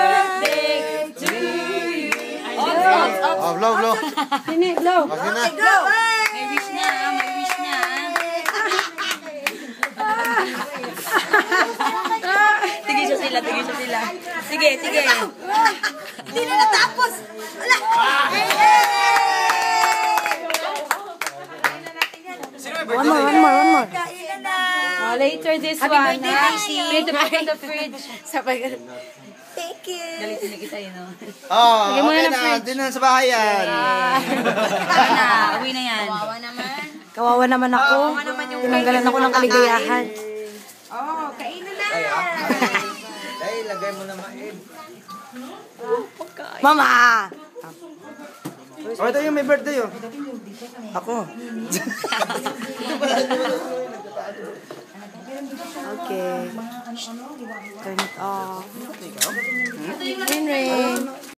to you. Blow, blow. Sini, blow. Okay na. May wish na, may wish na. Tigil siya sila. Sige, sige. Hindi na natapos. Wala. One more. Kailan na. Later this Happy one. birthday, Daisy. Need to put in the fridge. Thank you. Galitin na kita yun, no? Oh, Lagyan mo okay na ng na. fridge. Din na sa bahay yan. Uwi na yan. Kawawa naman ako. Tinanggalan ako ng kaligayahan. Oh, kailan na. Ay, lagay mo na maib. Mama! Oh, ito yung may birthday, oh. Ako. Okay. Turn it off. Green ring.